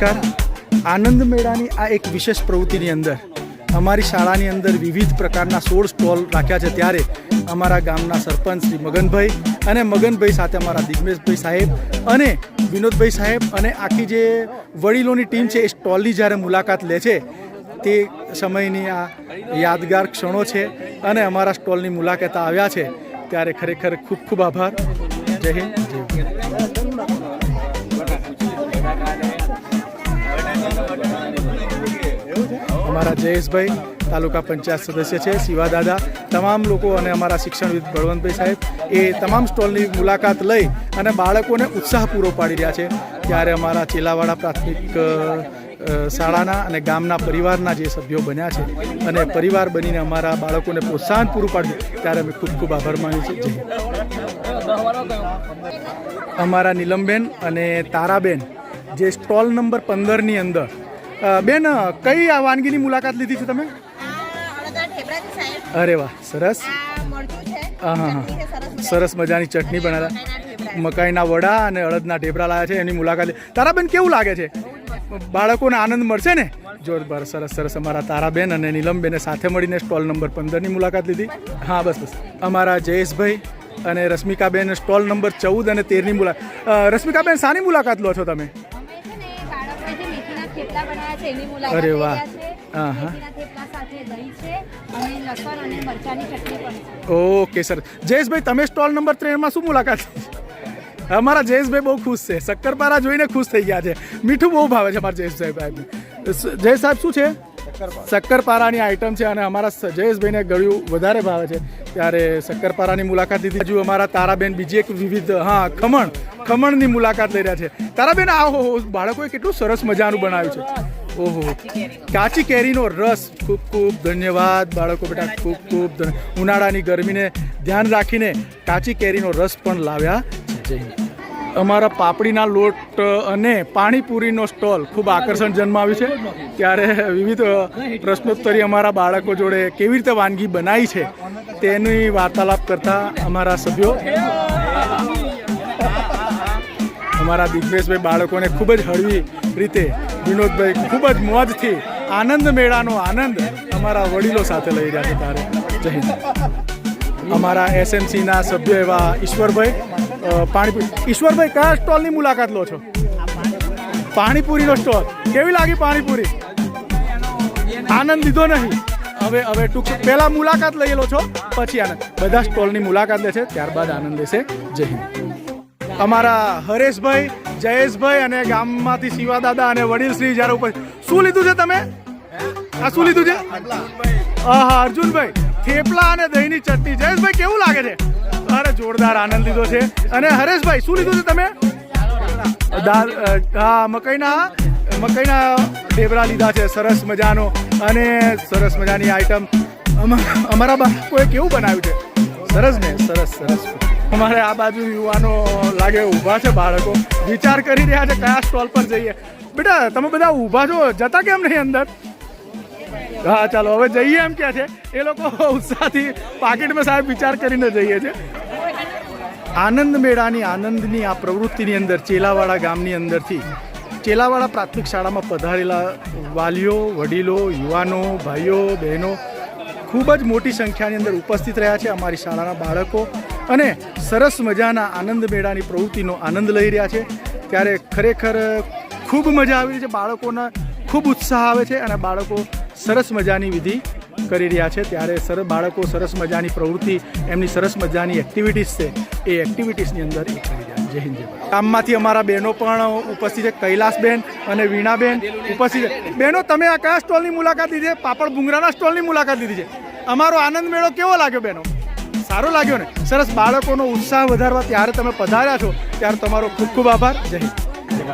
નમસ્કાર. આનંદ મેળાની આ એક વિશેષ પ્રવૃત્તિની અંદર અમારી શાળાની અંદર વિવિધ પ્રકારના 16 સ્ટોલ રાખ્યા છે. ત્યારે અમારા ગામના સરપંચ શ્રી મગનભાઈ અને મગનભાઈ સાથે અમારા દિગ્મેશભાઈ સાહેબ અને વિનોદભાઈ સાહેબ અને આખી જે વડીલોની ટીમ છે એ સ્ટોલની જ્યારે મુલાકાત લે છે તે સમયની આ યાદગાર ક્ષણો છે અને અમારા સ્ટોલની મુલાકાત આવ્યા છે ત્યારે ખરેખર ખૂબ ખૂબ આભાર. જય હિન્દ, જય અમારા જયેશભાઈ તાલુકા પંચાયત સદસ્ય છે, શિવાદાદા, તમામ લોકો અને અમારા શિક્ષણવિદ બળવંતભાઈ સાહેબ એ તમામ સ્ટોલની મુલાકાત લઈ અને બાળકોને ઉત્સાહ પૂરો પાડી રહ્યા છે. ત્યારે અમારા ચેલાવાડા પ્રાથમિક શાળાના અને ગામના પરિવારના જે સભ્યો બન્યા છે અને પરિવાર બનીને અમારા બાળકોને પ્રોત્સાહન પૂરું પાડ્યું ત્યારે અમે ખૂબ ખૂબ આભાર માનીએ છીએ. અમારા નીલમબેન અને તારાબેન જે સ્ટોલ નંબર 15ની અંદર બેન કઈ આ વાનગીની મુલાકાત લીધી છે તમે? અરે વાહ, સરસ. હા હા હા, સરસ મજાની ચટણી બનાવ્યા, મકાઈના વડા અને અડદના ઢેબરા લાવ્યા છે એની મુલાકાત. તારાબેન કેવું લાગે છે? બાળકોને આનંદ મળશે ને? જોરદાર, સરસ સરસ. અમારા તારાબેન અને નીલમબેને સાથે મળીને સ્ટોલ નંબર 15ની મુલાકાત લીધી. હા બસ બસ. અમારા જયેશભાઈ અને રશ્મિકાબેન સ્ટોલ નંબર 14 અને 13ની મુલાકાત. રશ્મિકાબેન શાની મુલાકાત લો છો તમે? અરે વાહ, હા હા, ઓકે સર. જયેશભાઈ તમે સ્ટોલ નંબર 13માં શું મુલાકાત? અમારા જયેશભાઈ બહુ ખુશ છે, શક્કરપારા જોઈને ખુશ થઈ ગયા છે. મીઠું બહુ ભાવે છે અમારા જયેશભાઈ. જય સાહેબ શું છે? શક્કરપારાની આઈટમ છે અને અમારા જયેશભાઈને ગળ્યું વધારે ભાવે છે ત્યારે શક્કરપારાની મુલાકાત લીધી. હજુ અમારા તારાબેન બીજી એક વિવિધ ખમણની મુલાકાત લઈ રહ્યા છે. તારાબેન આહો, બાળકોએ કેટલું સરસ મજાનું બનાવ્યું છે. ઓહો, કાચી કેરીનો રસ. ખૂબ ખૂબ ધન્યવાદ બાળકો, બેટા ખૂબ ખૂબ ઉનાળાની ગરમીને ધ્યાન રાખીને કાચી કેરીનો રસ પણ લાવ્યા છે. અમારા પાપડીના લોટ અને પાણીપુરીનો સ્ટોલ ખૂબ આકર્ષણ જન્માવ્યું છે ત્યારે વિવિધ પ્રશ્નોત્તરી અમારા બાળકો જોડે કેવી રીતે વાનગી બનાવી છે તેની વાર્તાલાપ કરતા અમારા સભ્યો. અમારા દિગ્મેશભાઈ બાળકોને ખૂબ જ હળવી રીતે, વિનોદભાઈ ખૂબ જ મોજથી આનંદ મેળાનો આનંદ અમારા વડીલો સાથે લઈ રહ્યા છે ત્યારે. જય હિન્દ. અમારા એસએમસીના સભ્યો એવા ઈશ્વરભાઈ પાણીપુરી. ઈશ્વરભાઈ કયા સ્ટોલની મુલાકાત લો છો? પાણીપુરીનો સ્ટોલ. કેવી લાગી પાણીપુરી? આનંદ લીધો નહીં? હવે ટૂંક પહેલાં મુલાકાત લઈ લો છો પછી આનંદ. બધા સ્ટોલની મુલાકાત લે છે ત્યારબાદ આનંદ લેશે. જય હિન્દ. અમારા હરેશભાઈ, જયેશભાઈ અને ગામમાંથી શિવાદાદા અને વડીલશ્રી જ્યારે ઉપર. શું લીધું છે તમે? આ શું લીધું છે? હા અર્જુનભાઈ, થેપલા અને દહીંની ચટણી. જયેશભાઈ કેવું લાગે છે? અરે જોરદાર આનંદ લીધો છે. અને હરેશભાઈ શું લીધું છે તમે? દાળ, હા મકાઈના ઢેબરા લીધા છે, સરસ મજાનો અને સરસ મજાની આઈટમ. અમારા બાળકોએ કેવું બનાવ્યું છે? સરસ ને? સરસ સરસ. અમારે આ બાજુ યુવાનો લાગે ઊભા છે, બાળકો વિચાર કરી રહ્યા છે કયા સ્ટોલ પર જઈએ. બેટા તમે બધા ઊભા છો, જતા કેમ નહીં અંદર? હા ચાલો હવે જઈએ એમ કે છે એ લોકો ઉત્સાહથી. પાકીટમાં સાહેબ વિચાર કરીને જઈએ છે. આનંદ મેળાની આનંદની આ પ્રવૃત્તિની અંદર ચેલાવાડા ગામની અંદરથી ચેલાવાડા પ્રાથમિક શાળામાં પધારેલા વાલીઓ, વડીલો, યુવાનો, ભાઈઓ, બહેનો ખૂબ જ મોટી સંખ્યાની અંદર ઉપસ્થિત રહ્યા છે. અમારી શાળાના બાળકો અને સરસ મજાના આનંદ મેળાની પ્રવૃત્તિનો આનંદ લઈ રહ્યા છે ત્યારે ખરેખર ખૂબ મજા આવી રહી છે. બાળકોના ખૂબ ઉત્સાહ આવે છે અને બાળકો સરસ મજાની વિધિ કરી રહ્યા છે ત્યારે બાળકો સરસ મજાની પ્રવૃત્તિ, એમની સરસ મજાની એક્ટિવિટીઝ છે એ એક્ટિવિટીઝની અંદર એ કરી રહ્યા. જય હિન્દ. ગામમાંથી અમારા બહેનો પણ ઉપસ્થિત છે, કૈલાસબેન અને વીણાબેન ઉપસ્થિત છે. બહેનો તમે આ કયા સ્ટોલની મુલાકાત લીધી છે? પાપડ ભૂંગરાના સ્ટોલની મુલાકાત લીધી છે. અમારો આનંદ મેળો કેવો લાગ્યો બહેનો? સારો લાગ્યો ને? સરસ. બાળકોનો ઉત્સાહ વધારવા ત્યારે તમે પધાર્યા છો ત્યારે તમારો ખૂબ ખૂબ આભાર. જય હિન્દ.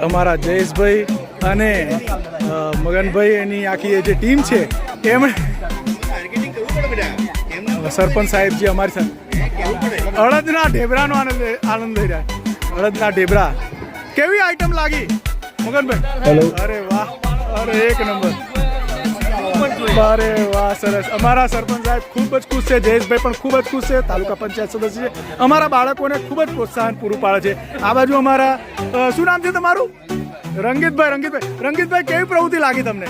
અમારા જયેશભાઈ અને મગનભાઈ એની આખી જે ટીમ છે એમણે સરપંચ સાહેબજી અમારી સાથે અડદના ઢેબરાનો આનંદ લઈ રહ્યા. અડદના ઢેબરા કેવી આઈટમ લાગી મગનભાઈ? અરે વાહ, અરે એક નંબર. અરે વાહ, સરસ. અમારા સરપંચ સાહેબ ખૂબ જ ખુશ છે, જયેશભાઈ પણ ખૂબ જ ખુશ છે, તાલુકા પંચાયત સદસ્ય છે. અમારા બાળકોને ખૂબ જ પ્રોત્સાહન પૂરું પાડે છે. આ બાજુ અમારા શું નામ છે તમારું? રંગીતભાઈ કેવી પ્રવૃત્તિ લાગી તમને?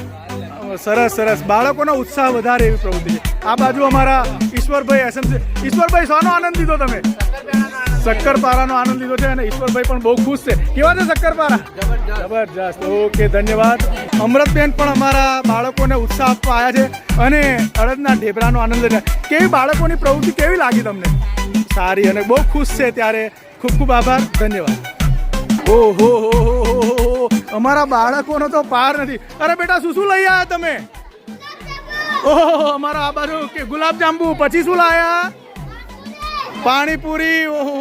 સરસ બાળકોનો ઉત્સાહ વધારે એવી પ્રવૃત્તિ છે. આ બાજુ અમારા ઈશ્વરભાઈ એસએમસી. ઈશ્વરભાઈ શાનો આનંદ લીધો તમે? શક્કરપારાનો આનંદ લીધો છે અને ઈશ્વરભાઈ પણ બહુ ખુશ છે. કેવા છે શક્કરપારા? જબરજસ્ત. ઓકે, ધન્યવાદ. અમૃતબેન પણ અમારા બાળકોને ઉત્સાહ આપવા આવ્યા છે અને અડદના ઢેબરાનો આનંદ લીધો. કેવી બાળકોની પ્રવૃત્તિ કેવી લાગી તમને? સારી અને બહુ ખુશ છે. ત્યારે ખૂબ આભાર, ધન્યવાદ. ઓહો અમારા બાળકોનો તો પાર નથી. અરે બેટા શું લઈ આવ્યા તમે? ઓહો અમારા આ બાજુ કે ગુલાબ જાંબુ. પછી શું લાયા? પાણીપુરી. ઓહો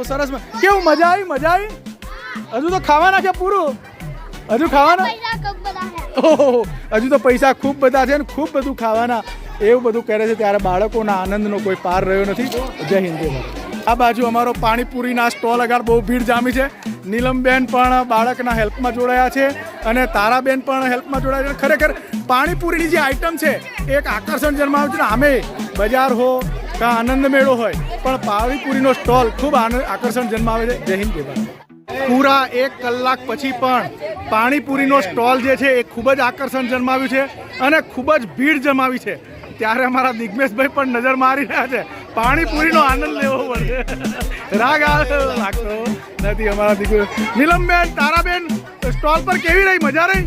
સરસ. કેવું મજા આવી? હજુ તો ખાવાના છે પૂરું? હજુ ખાવાના? ઓહો હજુ તો પૈસા ખૂબ બધા છે ને ખૂબ બધું ખાવાના એવું બધું કરે છે. ત્યારે બાળકોના આનંદનો કોઈ પાર રહ્યો નથી. જય હિન્દ. આ બાજુ અમારો પાણીપુરીના સ્ટોલ આગળ બહુ ભીડ જામી છે. નીલમબેન પણ બાળકના હેલ્પમાં જોડાયા છે અને તારાબેન પણ હેલ્પમાં જોડાયા છે. ખરેખર પાણીપુરીની જે આઈટમ છે એક આકર્ષણ જન્માવે છે ને. આમે બજાર હો કાં આનંદ મેળો હોય પણ પાણીપુરીનો સ્ટોલ ખૂબ આકર્ષણ જન્માવે છે. જય હિન્દ. પૂરા 1 કલાક પછી પણ પાણીપુરીનો સ્ટોલ જે છે એ ખૂબ જ આકર્ષણ જન્માવ્યું છે અને ખૂબ જ ભીડ જમાવી છે. ત્યારે અમારા દિગ્મેશભાઈ પણ નજર મારી રહ્યા છે. પાણીપુરીનો આનંદ લેવો પડશે. રાગ લાગતો નથી અમારા દિગ્મેશ. નીલમબેન, તારાબેન, સ્ટોલ પર કેવી રહી? મજા રહી?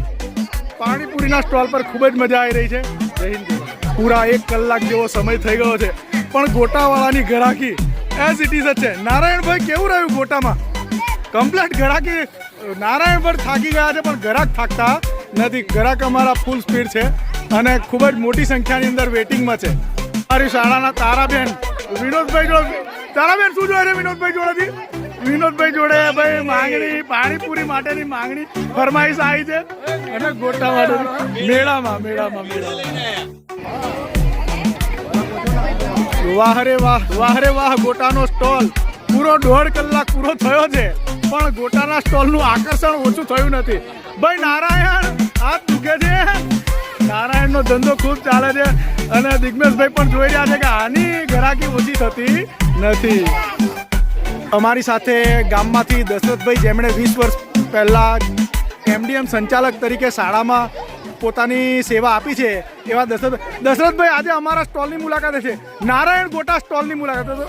પાણીપુરીના સ્ટોલ પર ખૂબ જ મજા આવી રહી છે. જય હિન્દ. પૂરા 1 કલાક જેવો સમય થઈ ગયો છે પણ ગોટાવાળાની ઘરાકી એઝ ઇટ ઇઝ જ છે. નારાયણભાઈ કેવું રહ્યું ગોટામાં? કમ્પ્લેટ ઘરાકી. નારાયણભાઈ થાકી ગયા છે પણ ઘરાક થાકતા નથી. ઘરાક અમારા ફૂલ સ્પીડ છે અને ખૂબ જ મોટી સંખ્યાની અંદર વેટિંગમાં છે. અમારી શાળાના તારાબેન, વિનોદભાઈ જોડે. તારાબેન શું જોડે છે વિનોદભાઈ જોડેથી? વિનોદભાઈ જોડે ભાઈ માંગણી, પાણીપુરી માટેની માંગણી ફરમાઈશ આવી છે અને ગોટા માટેની મેળામાં. વાહ રે વાહ ગોટાનો સ્ટોલ પૂરો 1.5 કલાક પૂરો થયો છે પણ ગોટાના સ્ટોલનું આકર્ષણ ઓછું થયું નથી. ભાઈ નારાયણ હાથ દુખે છે. નારાયણનો ધંધો ખૂબ ચાલે છે અને દિગ્મેશભાઈ પણ જોઈ રહ્યા છે કે આની ઘરાકી ઓછી થતી નથી. અમારી સાથે ગામમાંથી દશરથભાઈ, જેમણે 20 વર્ષ પહેલાં MDM સંચાલક તરીકે શાળામાં પોતાની સેવા આપી છે એવા દશરથભાઈ આજે અમારા સ્ટોલની મુલાકાતે છે. નારાયણ ગોટા સ્ટોલની મુલાકાતે.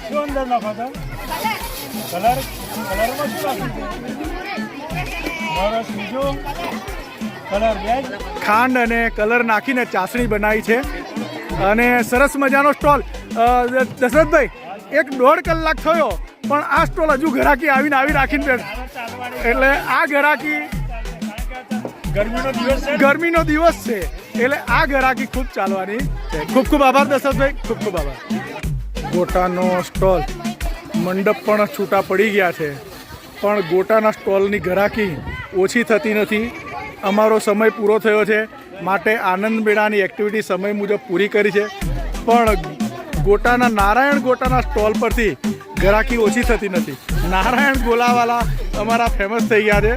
શું અંદર નાખો છો? કલરમાં શું નાખ્યું? ખાંડ અને કલર નાખીને ચાસણી બનાવી છે અને સરસ મજાનો સ્ટોલ. દશરથભાઈ 1.5 કલાક થયો પણ આ સ્ટોલ હજુ ઘરાકી આવી રાખીને એટલે આ ઘરાકી ગરમીનો દિવસ છે એટલે આ ઘરાકી ખૂબ ચાલવાની છે. ખૂબ આભાર દશરથભાઈ, ખૂબ આભાર. ગોટાનો સ્ટોલ મંડપ પણ છૂટા પડી ગયા છે પણ ગોટાના સ્ટોલની ઘરાકી ઓછી થતી નથી. અમારો સમય પૂરો થયો છે માટે આનંદ મેળાની એક્ટિવિટી સમય મુજબ પૂરી કરી છે પણ નારાયણ ગોટાના સ્ટોલ પરથી ઘરાકી ઓછી થતી નથી. નારાયણ ગોલાવાલા અમારા ફેમસ થઈ ગયા છે.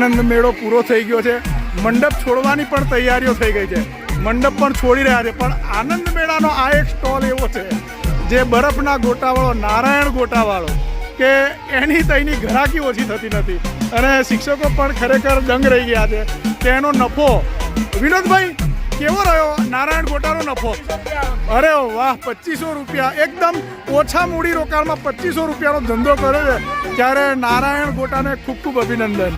આનંદ મેળો પૂરો થઈ ગયો છે. મંડપ છોડવાની પણ તૈયારીઓ થઈ ગઈ છે. મંડપ પણ છોડી રહ્યા છે પણ આનંદ મેળાનો આ એક સ્ટોલ એવો છે જે બરફના ગોટાવાળો, નારાયણ ગોટાવાળો કે તેની ઘરાકી ઓછી થતી નથી અને શિક્ષકો પણ ખરેખર દંગ રહી ગયા છે કે એનો નફો. વિનોદભાઈ કેવો રહ્યો નારાયણ ગોટાનો નફો? અરે વાહ, 2500 રૂપિયા. એકદમ ઓછા મૂડી રોકાણમાં 2500 રૂપિયાનો ધંધો કર્યો છે ત્યારે નારાયણ ગોટાને ખૂબ અભિનંદન.